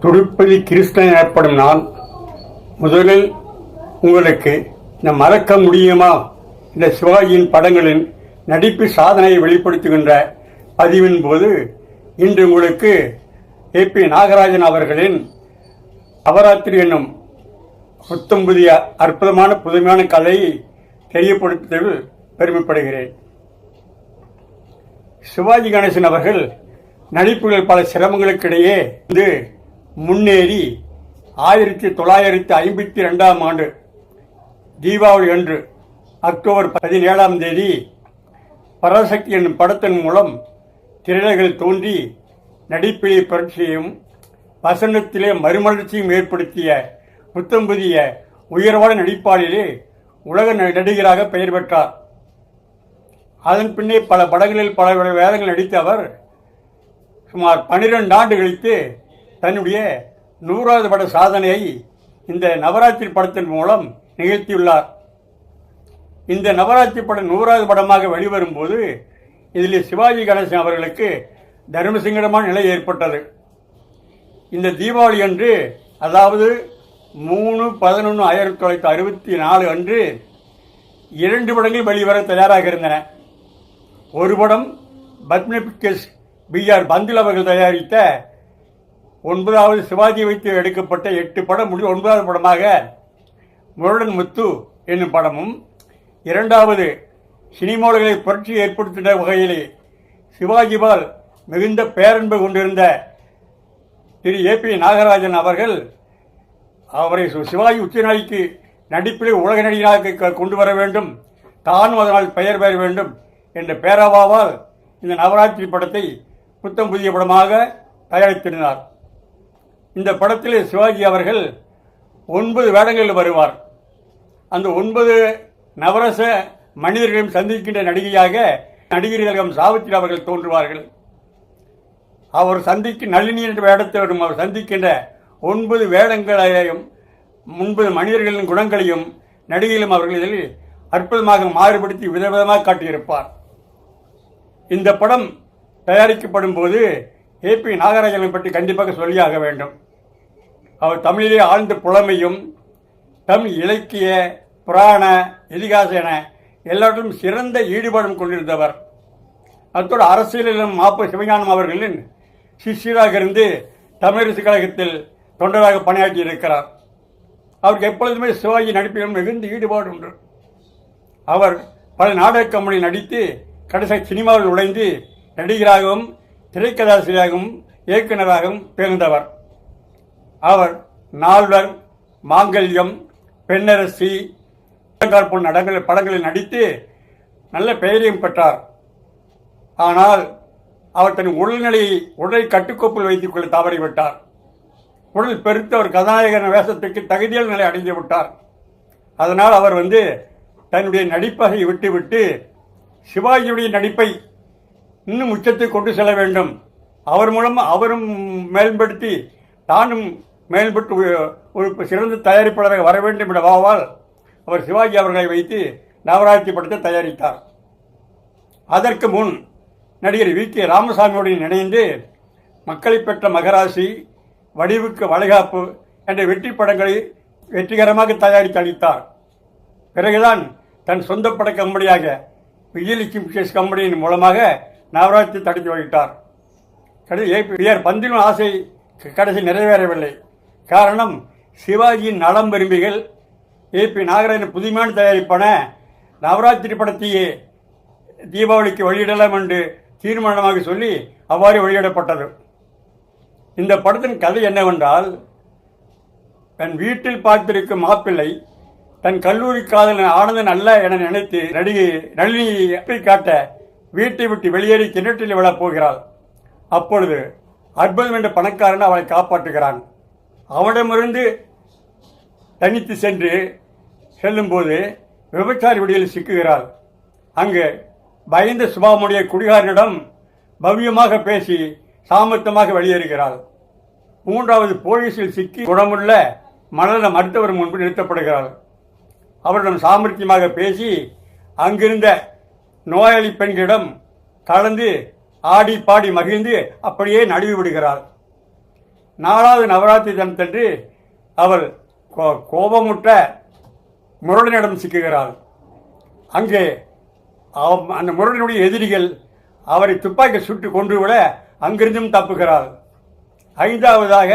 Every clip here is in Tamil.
துடுப்பதி கிருஷ்ணன் எனப்படும் நான் முதலில் உங்களுக்கு இந்த மறக்க முடியுமா இந்த சிவாஜியின் படங்களின் நடிப்பு சாதனையை வெளிப்படுத்துகின்ற பதிவின் போது இன்று உங்களுக்கு ஏபி நாகராஜன் அவர்களின் நவராத்திரி என்னும் புத்தம் புதிய அற்புதமான புதுமையான கதையை தெரியப்படுத்துவதில் பெருமைப்படுகிறேன். சிவாஜி கணேசன் அவர்கள் நடிப்புகள் பல சிரமங்களுக்கிடையே வந்து முன்னேறி 1952ஆம் ஆண்டு தீபாவளி அன்று அக்டோபர் 17ஆம் தேதி பராசக்தி என்னும் படத்தின் மூலம் திரைகள் தோன்றி நடிப்பிலே புரட்சியும் வசனத்திலே மறுமலர்ச்சியும் ஏற்படுத்திய புத்தம் புதிய உயர்வான நடிப்பாளிலே உலக நடிகராக பெயர் பெற்றார். அதன் பின்னே பல படங்களில் பல வேதங்கள் நடித்த அவர் சுமார் 12 ஆண்டு கழித்து தன்னுடைய 100வது பட சாதனையை இந்த நவராத்திரி படத்தின் மூலம் நிகழ்த்தியுள்ளார். இந்த நவராத்திரி படம் 100வது படமாக வெளிவரும் போது இதில் சிவாஜி கணேசன் அவர்களுக்கு தர்மசங்கடமான நிலை ஏற்பட்டது. இந்த தீபாவளி அன்று, அதாவது 3/11/1964 அன்று 2 படங்கள் வெளிவர தயாராக இருந்தன. ஒரு படம் பத்மினி பிக்சர்ஸ் B.R. பந்தில் அவர்கள் தயாரித்த 9வது சிவாஜி வைத்து எடுக்கப்பட்ட 8 படம் 9வது படமாக முரடன் முத்து என்னும் படமும், 2வது சினிமாவுகளை புரட்சி ஏற்படுத்தின வகையிலே சிவாஜிபால் மிகுந்த பேரன்பு கொண்டிருந்த திரு ஏபி நாகராஜன் அவர்கள் அவரை சிவாஜி உச்சநாய்க்கு நடிப்பிலே உலக நடிகராக கொண்டு வர வேண்டும், தானும் அதனால் பெயர் பெற வேண்டும் என்ற பேராவால் இந்த நவராத்திரி படத்தை புத்தம் புதிய படமாக தயாரித்திருந்தார். இந்த படத்தில் சிவாஜி அவர்கள் 9 வேடங்களில் வருவார். அந்த 9 நவரச மனிதர்களையும் சந்திக்கின்ற நடிகையாக நடிகர்கள் சாவித்திரி அவர்கள் தோன்றுவார்கள். அவர் சந்திக்கும் நளினி என்ற வேடத்தோடும் அவர் சந்திக்கின்ற 9 வேடங்களையும் 9 மனிதர்களின் குணங்களையும் நடிகைகளும் அவர்கள் இதில் அற்புதமாக மாறுபடுத்தி விதவிதமாக காட்டியிருப்பார். இந்த படம் தயாரிக்கப்படும் போது ஏபி நாகராஜனை பற்றி கண்டிப்பாக சொல்லியாக வேண்டும். அவர் தமிழிலே ஆழ்ந்த புலமையும் தமிழ் இலக்கிய புராண இதிகாச என எல்லாத்திலும் சிறந்த ஈடுபாடும் கொண்டிருந்தவர். அத்தோடு அரசியலிலும் மாப்ப சிவஞானம் அவர்களின் சிஷ்யராக இருந்து தமிழரசு கழகத்தில் தொண்டராக பணியாற்றி இருக்கிறார். அவருக்கு எப்பொழுதுமே சிவாஜி நடிப்பிலும் மிகுந்த ஈடுபாடு உண்டு. அவர் பல நாடக கம்பெனியில் நடித்து கடைசி சினிமாவில் நுழைந்து நடிகராகவும் திரைக்கதாசிரியராகவும் இயக்குநராகவும் பிறந்தவர். அவர் நால்வர், மாங்கல்யம், பெண்ணரசி போன்ற படங்களில் நடித்து நல்ல பெயரையும் பெற்றார். ஆனால் அவர் தன் உடலை கட்டுக்கோப்பில் வைத்துக் கொள்ள தவறிவிட்டார். உடல் பெருத்த ஒரு கதாநாயகன் வேஷத்துக்கு தகுதியான நிலை அடைந்து விட்டார். அதனால் அவர் தன்னுடைய நடிப்பை விட்டுவிட்டு சிவாஜியுடைய நடிப்பை இன்னும் உச்சத்தை கொண்டு செல்ல வேண்டும், அவர் மூலம் அவரும் மேம்படுத்தி தானும் மேம்பட்டு ஒரு சிறந்த தயாரிப்பாளராக வர வேண்டும் என்ற வாவால் அவர் சிவாஜி அவர்களை வைத்து நவராத்திரி படத்தை தயாரித்தார். அதற்கு முன் நடிகர் V.K. ராமசாமியுடன் இணைந்து மக்களை பெற்ற மகராசி, வடிவுக்கு வளைகாப்பு என்ற வெற்றி படங்களை வெற்றிகரமாக தயாரித்து அளித்தார். பிறகுதான் தன் சொந்த பட கம்பெனியாக விஜயலட்சுமி பிக்சர்ஸ் கம்பெனியின் மூலமாக நவராத்திரி தொடங்கி வைத்தார். B.R. பந்திலும் ஆசை கடைசி நிறைவேறவில்லை. காரணம், சிவாஜியின் நலம் விரும்பிகள் ஏபி நாகராஜன் புதுமையான தயாரிப்பான நவராத்திரி படத்தையே தீபாவளிக்கு வெளியிடலாம் என்று தீர்மானமாக சொல்லி அவ்வாறு வெளியிடப்பட்டது. இந்த படத்தின் கதை என்னவென்றால், தன் வீட்டில் பார்த்திருக்கும் மாப்பிள்ளை தன் கல்லூரி காதலன் ஆனந்தன் அல்ல என நினைத்து நடிகை நளினியை காட்ட வீட்டை விட்டு வெளியேறி கிணற்றில் விழப் போகிறாள். அப்பொழுது அற்புதம் என்ற பணக்காரன் அவளை காப்பாற்றுகிறான். அவனிடமிருந்து தனித்து செல்லும்போது விபச்சாரி விடியில் சிக்குகிறாள். அங்கு பயந்த சுபாமுடைய குடிகாரனிடம் பவ்யமாக பேசி சாமர்த்தமாக வெளியேறுகிறாள். 3வது போலீஸில் சிக்கி குணமுள்ள மனநல மருத்துவர் முன்பு நிறுத்தப்படுகிறாள். அவரிடம் சாமர்த்தியமாக பேசி அங்கிருந்த நோயாளி பெண்களிடம் கலந்து ஆடி பாடி மகிழ்ந்து அப்படியே நழுவி விடுகிறாள். 4வது நவராத்திரி தினத்தன்று அவள் கோபமுற்ற முரடனிடம் சிக்குகிறாள். அங்கே அந்த முரடனுடைய எதிரிகள் அவரை துப்பாக்கி சுட்டு கொன்றுவிட அங்கிருந்தும் தப்புகிறாள். 5வதாக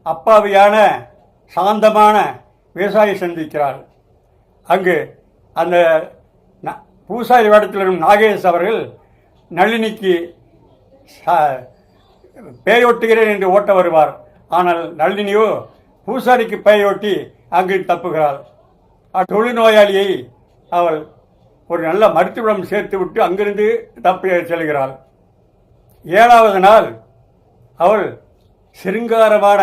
அப்பாவியான சாந்தமான விவசாயி சந்திக்கிறாள். அங்கு அந்த பூசாரி வேடத்தில் இருக்கும் நாகேஷ் அவர்கள் நளினிக்கு பேயொட்டுகிறேன் என்று ஓட்ட வருவார். ஆனால் நளினியோ பூசாரிக்கு பேயொட்டி அங்கு தப்புகிறாள். தொழுநோயாளியை அவள் ஒரு நல்ல மருத்துவம் சேர்த்து விட்டு அங்கிருந்து தப்பி செல்கிறாள். 7வது நாள் அவள் சிருங்காரமான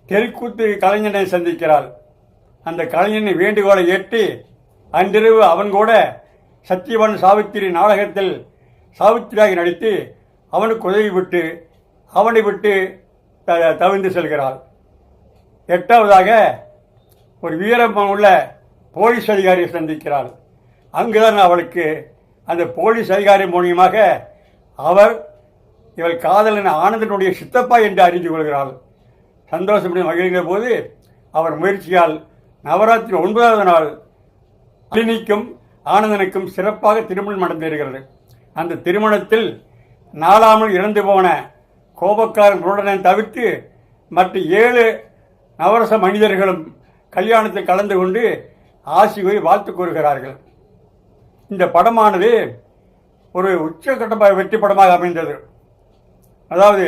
தெருக்கூத்து கலைஞனை சந்திக்கிறாள். அந்த கலைஞனை வேண்டுகோளை ஏற்றி அன்றிரவு அவன் கூட சத்தியவன் சாவித்திரி நாடகத்தில் சாவித்திரியாக நடித்து அவனுக்கு உதவி விட்டு அவனை விட்டு தவிர்ந்து செல்கிறாள். 8வதாக ஒரு வீரமாக உள்ள போலீஸ் அதிகாரியை சந்திக்கிறாள். அங்குதான் அவளுக்கு அந்த போலீஸ் அதிகாரி மூலியமாக அவர் இவள் காதலன் ஆனந்தனுடைய சித்தப்பா என்று அறிந்து கொள்கிறாள். சந்தோஷப்படி மகிழ்கிற போது அவர் முயற்சியால் நவராத்திரி 9வது நாள் நளினிக்கும் ஆனந்தனுக்கும் சிறப்பாக திருமணம் நடந்தேறுகிறது. அந்த திருமணத்தில் நாளாமல் இறந்து போன கோபக்காரன் முருடனை தவிர்த்து மற்ற 7 நவரச மனிதர்களும் கல்யாணத்தில் கலந்து கொண்டு ஆசி கூறி வாழ்த்து கூறுகிறார்கள். இந்த படமானது ஒரு உச்சகட்ட வெற்றி படமாக அமைந்தது. அதாவது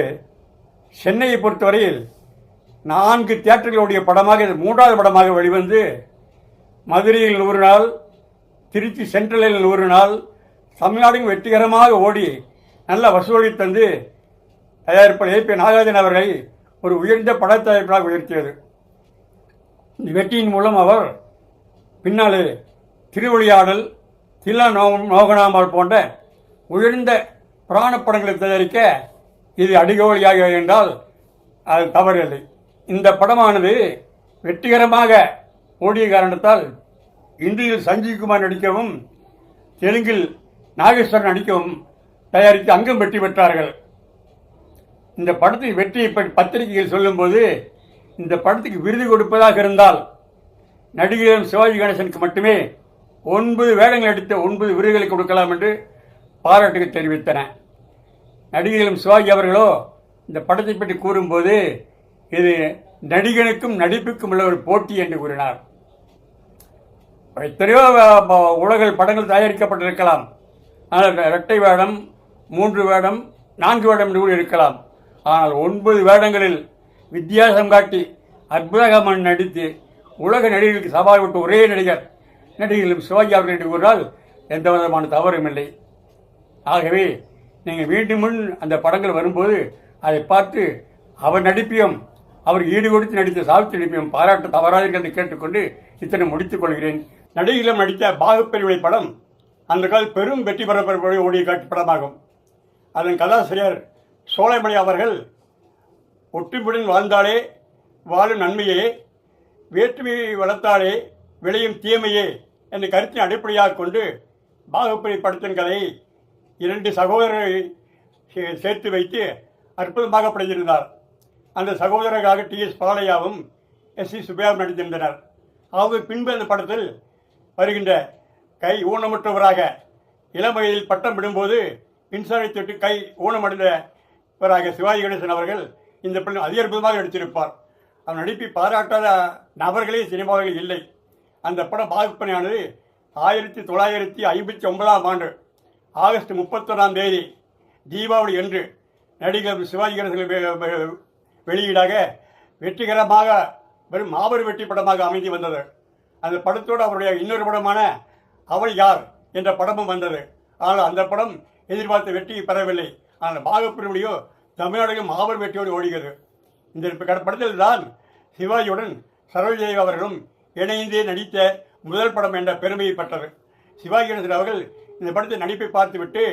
சென்னையை பொறுத்தவரையில் 4 தியேட்டர்களுடைய படமாக இது 3வது படமாக வெளிவந்து மதுரையில் 100 நாள், திருச்சி சென்ட்ரலில் 100 நாள், தமிழ்நாடும் வெற்றிகரமாக ஓடி நல்ல வசூலை தந்து தயாரிப்பாளர் ஏ.பி. நாகார்ஜுன அவர்களை ஒரு உயர்ந்த பட தயாரிப்பாளராக உயர்த்தியது. இந்த வெற்றியின் மூலம் அவர் பின்னாலே திருவிளையாடல், தில்லா நோகனாமல் போன்ற உயர்ந்த புராண படங்களை தயாரிக்க இது அடிகோலியாக என்றால் அது தவறில்லை. இந்த படமானது வெற்றிகரமாக ஓடிய காரணத்தால் இந்தியில் சஞ்சீவ்குமார் நடிக்கவும் தெலுங்கில் நாகேஸ்வரன் நடிக்கவும் தயாரித்து அங்கும் வெற்றி பெற்றார்கள். இந்த படத்தின் வெற்றியை பத்திரிகையில் சொல்லும்போது இந்த படத்துக்கு விருது கொடுப்பதாக இருந்தால் நடிகர் சிவாஜி கணேசனுக்கு மட்டுமே 9 வேடங்கள் எடுத்த 9 விருதுகளை கொடுக்கலாம் என்று பாராட்டுகள் தெரிவித்தன. நடிகர்களும் சிவாஜி அவர்களோ இந்த படத்தை பற்றி கூறும்போது இது நடிகனுக்கும் நடிப்புக்கும் உள்ள ஒரு போட்டி என்று கூறினார். எத்தனையோ உலக படங்கள் தயாரிக்கப்பட்டிருக்கலாம். ஆனால் 2 வேடம், 3 வேடம், 4 வேடம் என்று கூட இருக்கலாம். ஆனால் 9 வேடங்களில் வித்தியாசம் காட்டி அற்புதமாக நடித்து உலக நடிகர்களுக்கு சவால் விட்டு ஒரே நடிகர்களும் சிவாஜி அவர்கள் என்று கூறினால் எந்த விதமான தவறும் இல்லை. ஆகவே நீங்கள் மீண்டும் அந்த படங்கள் வரும்போது அதை பார்த்து அவர் நடிப்பையும் அவர் ஈடு கொடுத்து நடித்த சாவித்திரி நடிப்பையும் பாராட்ட தவறாதீர்கள் என்று கேட்டுக்கொண்டு இத்தனை முடித்துக் கொள்கிறேன். நடிகர்களும் நடித்த பாகுப்பெருவிளை படம் அந்த கால பெரும் வெற்றி பெற ஓடிய காட்சி படமாகும். அதன் கதாசிரியர் சோலைமணி அவர்கள் ஒற்றுமையுடன் வாழ்ந்தாலே வாழும் நன்மையே, வேற்றுமையை வளர்த்தாலே விளையும் தீமையே என்ற கருத்தினை அடிப்படையாக கொண்டு பாகுப்பெரி படத்தின் கதையை 2 சகோதரரை சேர்த்து வைத்து அற்புதமாக படைத்திருந்தார். அந்த சகோதரராக டி.எஸ். பாலையாவும் எஸ்.சி. சுப்பையாவும் நடித்திருந்தனர். அவங்க பின்பு அந்த படத்தில் வருகின்ற கை ஊனமுற்றவராக இளம் வயதில் பட்டம் விடும்போது மின்சாரத்தை தொட்டு கை ஊனமடைந்தவராக சிவாஜி கணேசன் அவர்கள் இந்த படம் அதிக அற்புதமாக நடித்திருப்பார். அவர் நடிப்பை பாராட்டாத நபர்களே சினிமாவில் இல்லை. அந்த படம் பாகுப்பணியானது 1959ஆம் ஆண்டு ஆகஸ்ட் 31ஆம் தேதி தீபாவளி என்று நடிகர் சிவாஜி கணேசன் வெளியீடாக வெற்றிகரமாக வெறும் மாபெரும் வெற்றி படமாக அமைந்து வந்தது. அந்த படத்தோடு அவருடைய இன்னொரு படமான அவள் யார் என்ற படமும் வந்தது. ஆனால் அந்த படம் எதிர்பார்த்த வெற்றியை பெறவில்லை. ஆனால் பாகப்பிரிவிலையோ தமிழ்நாடு மாபெரும் வெற்றியோடு ஓடுகிறது. இந்த படத்தில் தான் சிவாஜியுடன் சரோஜதேவி அவர்களும் இணைந்து நடித்த முதல் படம் என்ற பெருமையை பெற்றது. சிவாஜி கணேசன் அவர்கள் இந்த படத்தை நடிப்பை பார்த்துவிட்டு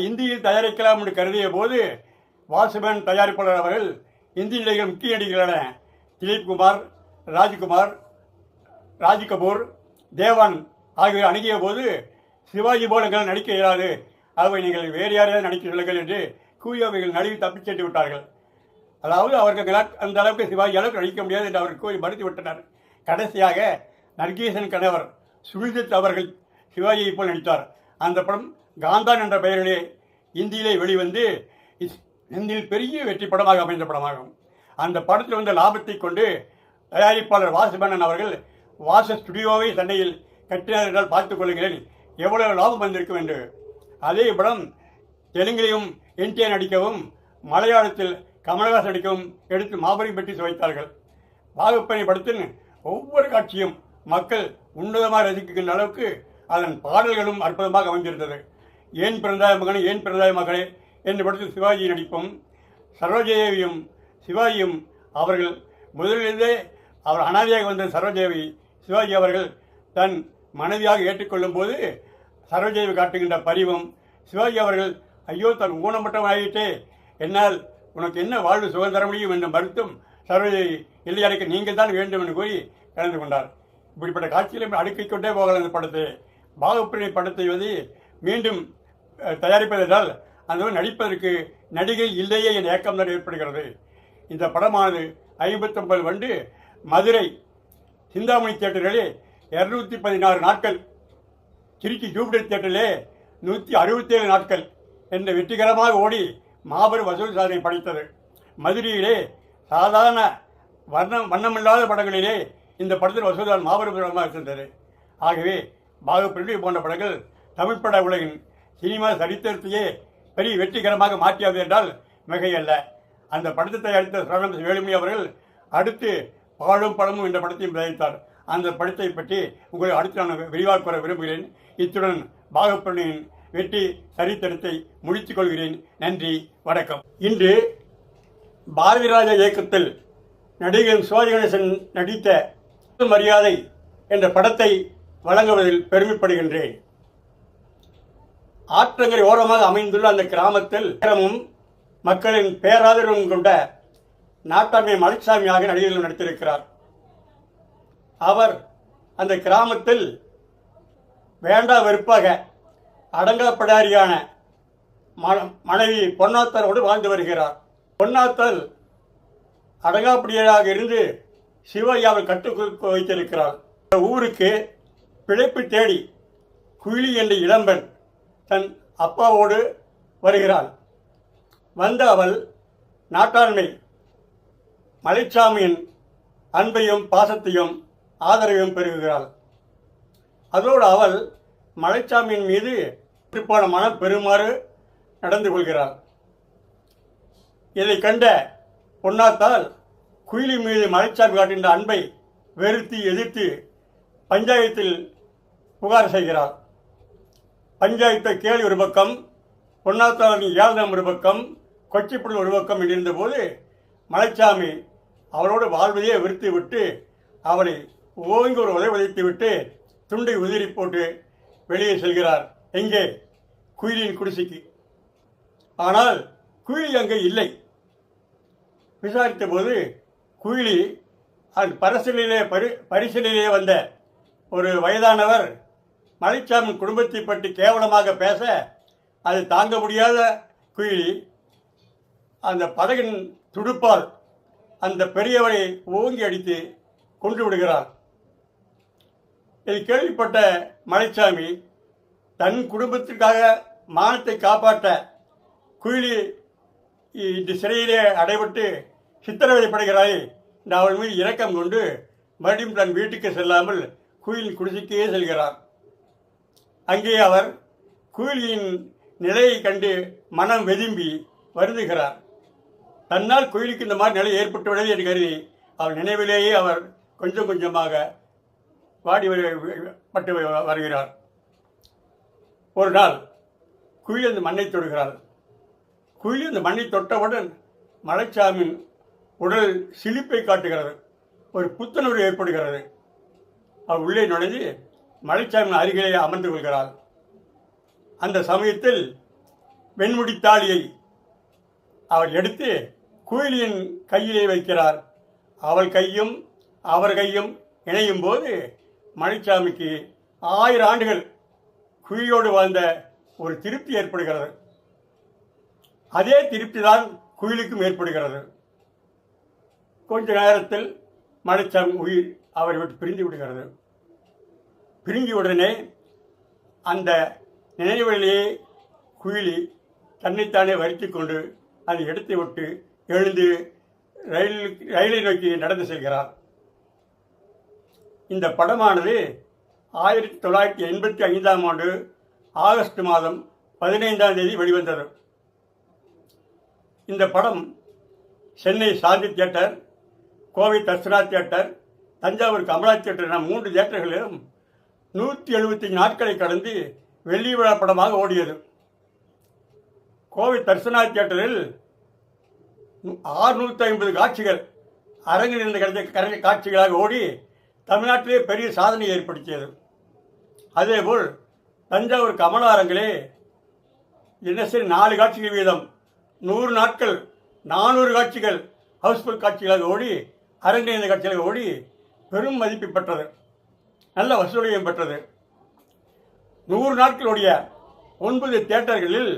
இந்தியில் தயாரிக்கலாம் என்று கருதிய போது வாசுமன் தயாரிப்பாளர் அவர்கள் இந்தி நடிகர்கள் முக்கிய நடிகர்களான திலீப் குமார், ராஜ்குமார், ராஜ் கபூர், தேவான் ஆகியோர் அணுகிய போது சிவாஜி போல எங்களால் நடிக்க இயலாது, ஆகவே நீங்கள் வேறு யாரையாவது நடிக்க சொல்லுங்கள் என்று கூறியவைகள் நழுவி தப்பிச் சென்று விட்டார்கள். அதாவது அவர்கள் அந்த அளவுக்கு சிவாஜி அளவுக்கு நடிக்க முடியாது என்று அவர்கள் கூறி மறுத்து விட்டனர். கடைசியாக நர்கீசன் கணவர் சுழிதத் அவர்கள் சிவாஜியை போல் நடித்தார். அந்த படம் காந்தான் என்ற பெயரிலே இந்தியிலே வெளிவந்து இந்தியில் பெரிய வெற்றி படமாக அமைந்த படமாகும். அந்த படத்தில் வந்த லாபத்தை கொண்டு தயாரிப்பாளர் வாசுமேனன் அவர்கள் வாச ஸ்டுடியோவை சென்னையில் கட்டினார் என்றால் பார்த்துக் கொள்ளுங்களேன் எவ்வளவு லாபம் வந்திருக்கும் என்று. அதே படம் தெலுங்கிலையும் என்டிஆர் நடிக்கவும் மலையாளத்தில் கமலஹாசன் நடிக்கவும் எடுத்து மாபெரும் பெட்டி சுவைத்தார்கள். பாகுப்பணி படத்தின் ஒவ்வொரு காட்சியும் மக்கள் உன்னதமாக ரசிக்கின்ற அளவுக்கு அதன் பாடல்களும் அற்புதமாக அமைந்திருந்தது. ஏன் பிறந்தாய மகனே ஏன் பிறந்தாய மகளே என்ற படத்தில் சிவாஜி நடிப்பும் சரோஜதேவியும் சிவாஜியும் அவர்கள் முதலிலிருந்தே அவர் அனாதையாக வந்த சரோஜதேவி சிவாஜி அவர்கள் தன் மனைவியாக ஏற்றுக்கொள்ளும் போது சரோஜதேவி காட்டுகின்ற பரிவும் சிவாஜி அவர்கள் ஐயோ தன் ஊனமட்டமாகிட்டே என்னால் உனக்கு என்ன வாழ்வு சுகம் தர முடியும் என்று மறுத்தும் சரோஜதேவி இல்லை அடைக்க நீங்கள் தான் வேண்டும் என்று கூறி கலந்து கொண்டார். இப்படிப்பட்ட காட்சியில் அடுக்கிக் கொண்டே போகலாம். அந்த படத்தை பாகுப்பிணை படத்தை வந்து மீண்டும் தயாரிப்பதென்றால் அந்த நடிப்பதற்கு நடிகை இல்லையே என்ற ஏக்கம் தான் ஏற்படுகிறது. இந்த படமானது 59 வண்டு மதுரை சிந்தாமணி தியேட்டரிலே 216 நாட்கள், திருச்சி ஜூபிலி தியேட்டரிலே 167 நாட்கள் என்ற வெற்றிகரமாக ஓடி மாபெரும் வசூல் சாதனை படைத்தது. மதுரையிலே சாதாரண வண்ணமில்லாத படங்களிலே இந்த படத்தில் வசூல் மாபெரும் படமாக இருந்தது. ஆகவே பாகுப்பிள்ளை போன்ற படங்கள் தமிழ் பட உலகின் சினிமா சரித்திரத்தையே பெரிய வெற்றிகரமாக மாற்றியது என்றால் மிகையல்ல. அந்த படத்தை தயாரித்த சரவணன் வேலுமணி அவர்கள் அடுத்து பாழும் படமும் என்ற படத்தையும் தயாரித்தார். அந்த படத்தை பற்றி உங்களை அடுத்து நான் விரிவாக கூற விரும்புகிறேன். இத்துடன் பாகுப்பிள்ளையின் வெற்றி சரித்திரத்தை முடித்துக் கொள்கிறேன். நன்றி, வணக்கம். இன்று பாரதி ராஜா இயக்கத்தில் நடிகர் சிவாஜி கணேசன் நடித்த மரியாதை என்ற படத்தை வழங்குவதில் பெருமைப்படுகின்றேன். ஆற்றங்கரை ஓரமாக அமைந்துள்ள அந்த கிராமத்தில் மக்களின் பேராதரவும் கொண்ட நாட்டாண்மை மலைச்சாமியாக நடிகர்கள் நடித்திருக்கிறார். அவர் அந்த கிராமத்தில் வேண்டா வெறுப்பாக அடங்காப்படாரியான மனைவி பொன்னாத்தாரோடு வாழ்ந்து வருகிறார். பொன்னாத்தால் அடங்காப்படியாக இருந்து சிவாஜியாவை கட்டுக்கு வைத்திருக்கிறார். ஊருக்கு பிழைப்பு தேடி குயிலி என்ற இளம்பெண் தன் அப்பாவோடு வருகிறாள். வந்த அவள் நாட்டாண்மை மலைச்சாமியின் அன்பையும் பாசத்தையும் ஆதரவையும் பெறுகிறாள். அதோடு அவள் மலைச்சாமியின் மீது போன மனம் பெறுமாறு நடந்து கொள்கிறாள். இதை கண்ட பொன்னாத்தால் குயிலி மீது மலைச்சாமி காட்டுகின்ற அன்பை வெறுத்து எதிர்த்து பஞ்சாயத்தில் புகார் செய்கிறார். பஞ்சாயத்தை கேள்வி ஒரு பக்கம், பொன்னாத்தாரின் ஏழனம் ஒரு பக்கம், கொச்சிப்புடன் ஒரு பக்கம் இருந்த போது மலைச்சாமி அவளோடு வாழ்வதையே வெறுத்து விட்டு அவளை ஓங்கி ஒரு உதைத்து விட்டு துண்டை உதிரி போட்டு வெளியே செல்கிறார். எங்கே? குயிலின் குடிசைக்கு. ஆனால் குயிலி அங்கே இல்லை. விசாரித்த போது குயிலி அது பரிசீலனையிலே வந்த ஒரு வயதானவர் மலைச்சாமி குடும்பத்தை பற்றி கேவலமாக பேச அது தாங்க முடியாத குயிலி அந்த படகின் துடுப்பால் அந்த பெரியவரை ஓங்கி அடித்து கொன்று விடுகிறார். இதை கேள்விப்பட்ட மலைச்சாமி தன் குடும்பத்திற்காக மானத்தை காப்பாற்ற குயிலி இந்த சிறையிலே அடைபட்டு சித்திரவதைப்படுகிறாய் என்று அவள் மீது இரக்கம் கொண்டு மறுபடியும் தன் வீட்டுக்கு செல்லாமல் குயிலின் குடிசைக்கே செல்கிறார். அங்கே அவர் குயிலியின் நிலையை கண்டு மனம் வெதும்பி வருந்துகிறார். தன்னால் குயிலுக்கு இந்த மாதிரி நிலை ஏற்பட்டுவிடது என்று கருதி அவர் நினைவிலேயே அவர் கொஞ்சம் கொஞ்சமாக வாடிப்பட்டு வருகிறார். ஒரு நாள் குயில் அந்த மண்ணை தொடுகிறார். குயில் அந்த மண்ணை தொட்டவுடன் மலைச்சாமியின் உடல் சிலிப்பை காட்டுகிறது. ஒரு புத்துணர்வு ஏற்படுகிறது. அவர் உள்ளே நுழைந்து மலைச்சாமியின் அருகிலே அமர்ந்து கொள்கிறார். அந்த சமயத்தில் வெண்முடித்தாளியை அவர் எடுத்து குயிலியின் கையிலே வைக்கிறார். அவள் கையும் அவர் கையும் இணையும் போது மலைச்சாமிக்கு 1000 ஆண்டுகள் குயிலோடு வாழ்ந்த ஒரு திருப்தி ஏற்படுகிறது. அதே திருப்தி தான் குயிலுக்கும் ஏற்படுகிறது. கொஞ்ச நேரத்தில் மலைச்சாமி உயிர் அவரை விட்டு பிரிந்து விடுகிறது. பிரிஞ்ச உடனே அந்த நினைவுகளிலேயே குயிலி தன்னைத்தானே வருத்தி கொண்டு அந்த இடத்தை விட்டு எழுந்து ரயிலை நோக்கி நடந்து செல்கிறார். இந்த படமானது 1985 ஆகஸ்ட் மாதம் 15 வெளிவந்தது. இந்த படம் Chennai Shanthi theatre, Kovai Darshana theatre, Thanjavur Kamala theatre என 3 தியேட்டர்களிலும் 175 நாட்களை கடந்து வெள்ளி விழா படமாக ஓடியது. கோவை தர்சனா தியேட்டரில் 650 காட்சிகள் அரங்கில் இருந்து கிடைத்த காட்சிகளாக ஓடி தமிழ்நாட்டிலே பெரிய சாதனை ஏற்படுத்தியது. அதேபோல் தஞ்சாவூர் கமலா அரங்கிலே தினசரி 4 காட்சிகள் வீதம் 100 நாட்கள் 400 காட்சிகள் ஹவுஸ்ஃபுல் காட்சிகளாக ஓடி அரங்கில் காட்சிகளாக ஓடி பெரும் மதிப்பை பெற்றது, நல்ல வசூலையும் பெற்றது. 100 நாட்கள் ஓடிய 9 தியேட்டர்களில்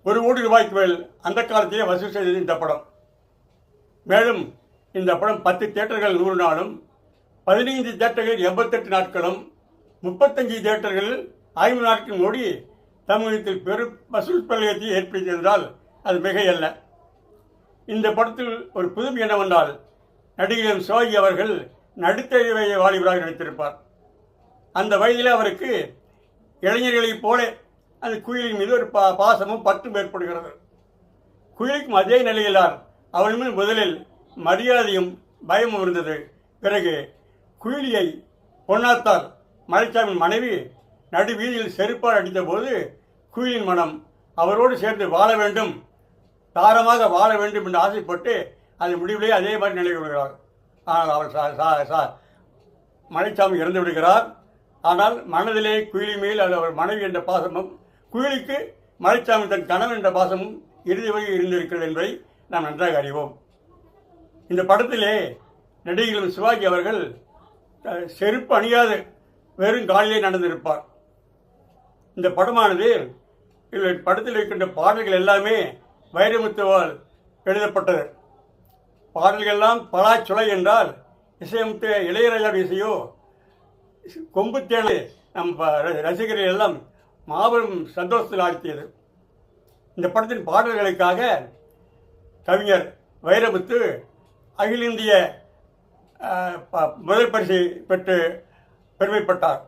1 கோடி ரூபாய்க்கு மேல் அந்த காலத்திலே வசூல் செய்தது இந்த படம். மேலும் இந்த படம் 10 தியேட்டர்கள் 100 நாளும், 15 தியேட்டர்களில் 88 நாட்களும், 35 தியேட்டர்களில் 50 நாட்களும் ஓடி தமிழகத்தில் பெரும் வசூல் பிரளயத்தை ஏற்படுத்தியிருந்தால் அது மிகையல்ல. இந்த படத்தில் ஒரு புதுமை என்னவென்றால், நடிகர் சிவாஜி அவர்கள் நடுத்தர வயது வாலிபராக நடித்திருப்பார். அந்த வயதில் அவருக்கு இளைஞர்களைப் போல அந்த குயிலின் மீது ஒரு பாசமும் பற்றும் ஏற்படுகிறது. குயிலுக்கும் அதே நிலையிலார் அவள் மீது முதலில் மரியாதையும் பயமும் இருந்தது. பிறகு குயிலியை பொன்னாத்தார் மலைச்சாமியின் மனைவி நடு வீதியில் செருப்பால் அடித்த போது குயிலின் மனம் அவரோடு சேர்ந்து வாழ வேண்டும், தாரமாக வாழ வேண்டும் என்று ஆசைப்பட்டு அது முடிவிலேயே அதே மாதிரி நிலை விடுகிறார். ஆனால் அவள் மலைச்சாமி இறந்து விடுகிறார். ஆனால் மனதிலே குயிலி மேல் அது அவர் மனைவி என்ற பாசமும், குயிலிக்கு மலைச்சாமி தன் கணவன் என்ற பாசமும் இறுதி வரை இருந்திருக்கிறது என்பதை நாம் நன்றாக அறிவோம். இந்த படத்திலே நடிகர்கள் சிவாஜி அவர்கள் செருப்பு அணியாது வெறும் காலிலே நடந்திருப்பார். இந்த படமானது படத்தில் இருக்கின்ற பாடல்கள் எல்லாமே வைரமுத்துவால் எழுதப்பட்டது. பாடல்கள் எல்லாம் பலாச்சுளை என்றால் இசையமுத்து இளையராஜா இசையோ கொம்பு தேனை நம் ரசிகர்கள் எல்லாம் மாபெரும் சந்தோஷத்தில் ஆழ்த்தியது. இந்த படத்தின் பாடல்களுக்காக கவிஞர் வைரமுத்து அகில இந்திய முதல் பரிசை பெற்று பெருமைப்பட்டார்.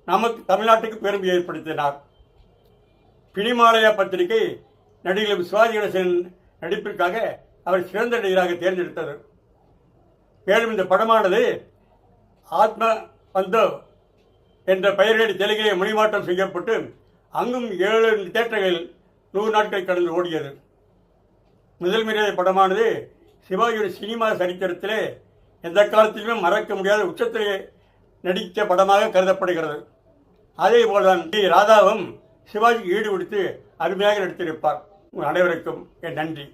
நமக்கு தமிழ்நாட்டுக்கு பெருமை ஏற்படுத்தினார். பிணிமாலயா பத்திரிகை நடிகர் சிவாஜி கணேசன் நடிப்பிற்காக அவர் சிறந்த நடிகராக தேர்ந்தெடுத்தது. மேலும் இந்த படமானது ஆத்ம பந்தோ என்ற பெயரில் தெலுங்கிலே மொழிமாற்றம் செய்யப்பட்டு அங்கும் 7 தியேட்டர்கள் 100 நாட்களை கடந்து ஓடியது. முதல் முறை படமானது சிவாஜியுடைய சினிமா சரித்திரத்திலே எந்த காலத்திலுமே மறக்க முடியாத உச்சத்திலே நடித்த படமாக கருதப்படுகிறது. அதே போல்தான் டி ராதாவும் சிவாஜிக்கு ஈடு கொடுத்து அருமையாக நடித்திருப்பார். அனைவருக்கும் என் நன்றி.